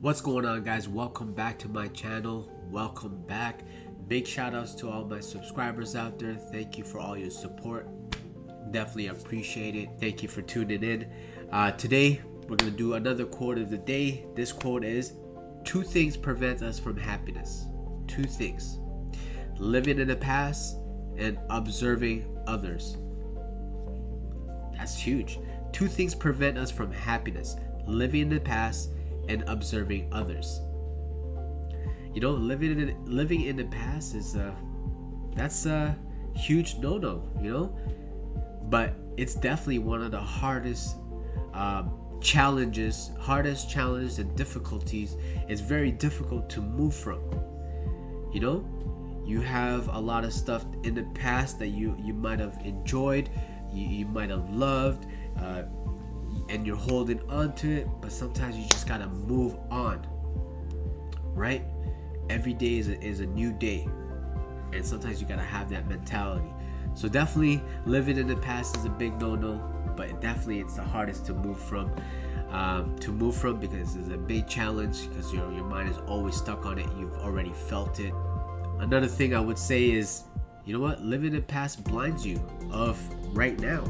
What's going on, guys? Welcome back to my channel. Welcome back. Big shout outs to all my subscribers out there. Thank you for all your support. Definitely appreciate it. Thank you for tuning in. Today we're gonna do another quote of the day. This quote is: two things prevent us from happiness. Two things: living in the past and observing others. That's huge. Two things prevent us from happiness: living in the past and observing others. You know, living in the past is that's a huge no-no, you know, but it's definitely one of the hardest challenges and difficulties. It's very difficult to move from. You know, you have a lot of stuff in the past that you might have enjoyed, you might have loved, and you're holding on to it, but sometimes you just gotta move on, right? Every day is a new day, and sometimes you gotta have that mentality. So definitely living in the past is a big no-no, but definitely it's the hardest to move from because it's a big challenge, because your mind is always stuck on it. You've already felt it. Another thing I would say is, you know what, living in the past blinds you of right now.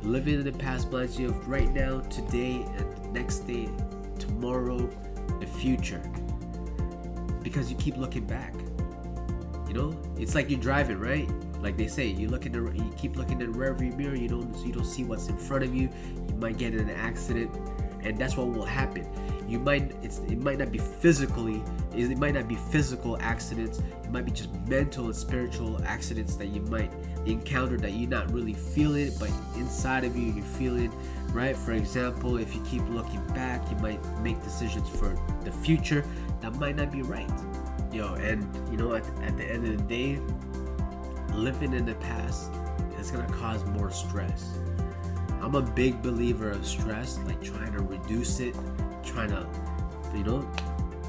Living in the past blinds you of right now, today, and the next day, tomorrow, the future, because you keep looking back. You know, it's like you're driving, right? Like they say, you keep looking in the rearview mirror. You don't see what's in front of you. You might get in an accident, and that's what will happen. It might not be physical accidents. It might be just mental and spiritual accidents that you might encounter that you're not really feeling, but inside of you, you're feeling, right? For example, if you keep looking back, you might make decisions for the future that might not be right. And you know, at the end of the day, living in the past is gonna cause more stress. I'm a big believer of stress, like trying to reduce it,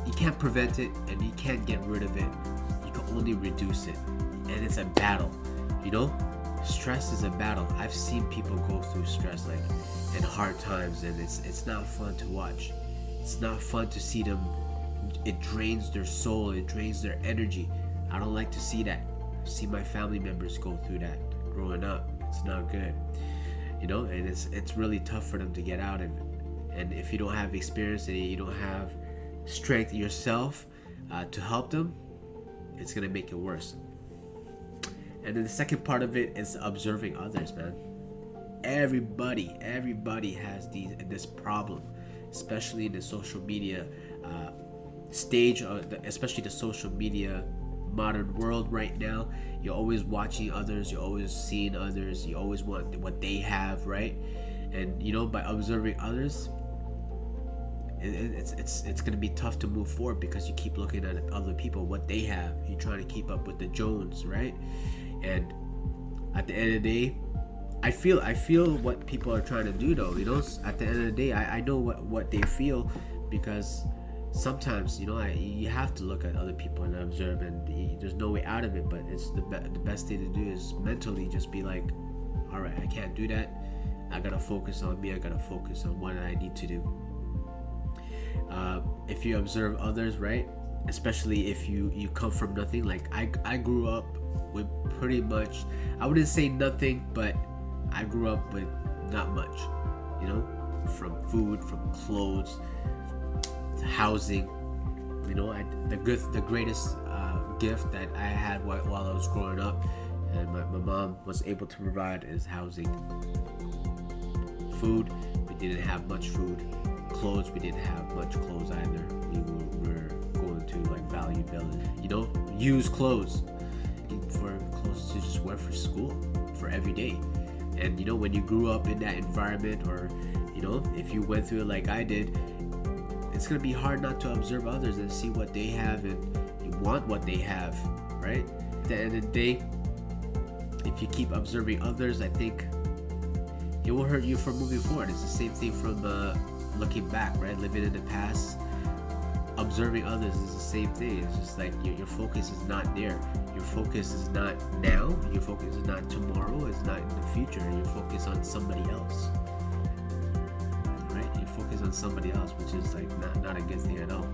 you can't prevent it and you can't get rid of it. You can only reduce it, and it's a battle. You know, stress is a battle. I've seen people go through stress, like in hard times, and it's not fun to watch. It's not fun to see them. It drains their soul. It drains their energy. I don't like to see that. I've seen my family members go through that growing up. It's not good. You know, and it's really tough for them to get out of it. And if you don't have experience and you don't have strength yourself to help them, it's gonna make it worse. And then the second part of it is observing others, man. Everybody has this problem, especially in the social media stage, especially the social media modern world right now. You're always watching others, you're always seeing others, you always want what they have, right? And you know, by observing others, it's gonna be tough to move forward, because you keep looking at other people, what they have. You're trying to keep up with the Jones, right? And at the end of the day, I feel what people are trying to do, though. You know, at the end of the day, I know what they feel, because sometimes, you know, you have to look at other people and observe, and there's no way out of it. But it's the best thing to do is mentally just be like, all right, I can't do that. I gotta focus on me. I gotta focus on what I need to do. If you observe others, right, especially if you come from nothing, like I grew up with pretty much, I wouldn't say nothing, but I grew up with not much, you know, from food, from clothes to housing. You know, the greatest gift that I had while I was growing up, and my mom was able to provide, is housing. Food, we didn't have much food. Clothes, we didn't have much clothes either. We were going to like Value Village, you know, used clothes, for clothes to just wear for school, for every day. And you know, when you grew up in that environment, or you know, if you went through it like I did, it's gonna be hard not to observe others and see what they have, and you want what they have, right? At the end of the day, if you keep observing others, I think it will hurt you from moving forward. It's the same thing from looking back, right? Living in the past, observing others is the same thing. It's just like your focus is not there. Your focus is not now. Your focus is not tomorrow. It's not in the future. Your focus on somebody else, right? Your focus on somebody else, which is like not a good thing at all.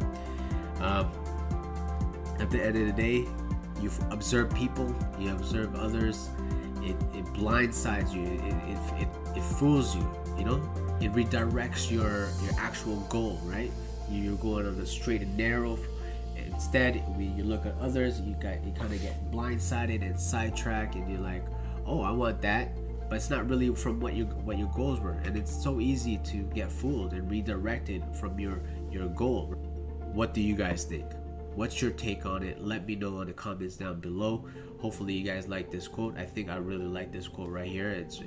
At the end of the day, you observe people, you observe others. It blindsides you. It fools you. You know, it redirects your actual goal. Right? You're going on a straight and narrow. Instead, when you look at others, you kind of get blindsided and sidetracked, and you're like, oh, I want that, but it's not really from what your goals were, and it's so easy to get fooled and redirected from your goal. What do you guys think? What's your take on it? Let me know in the comments down below. Hopefully you guys like this quote. I think I really like this quote right here. It's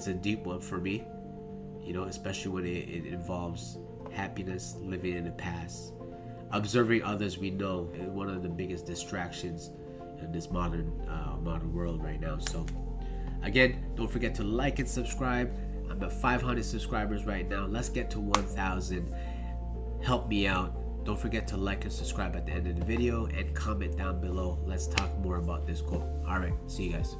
a deep one for me, you know, especially when it involves happiness, living in the past. Observing others, we know, is one of the biggest distractions in this modern world right now. So again, don't forget to like and subscribe. I'm at 500 subscribers right now. Let's get to 1,000. Help me out. Don't forget to like and subscribe at the end of the video and comment down below. Let's talk more about this quote. All right, see you guys.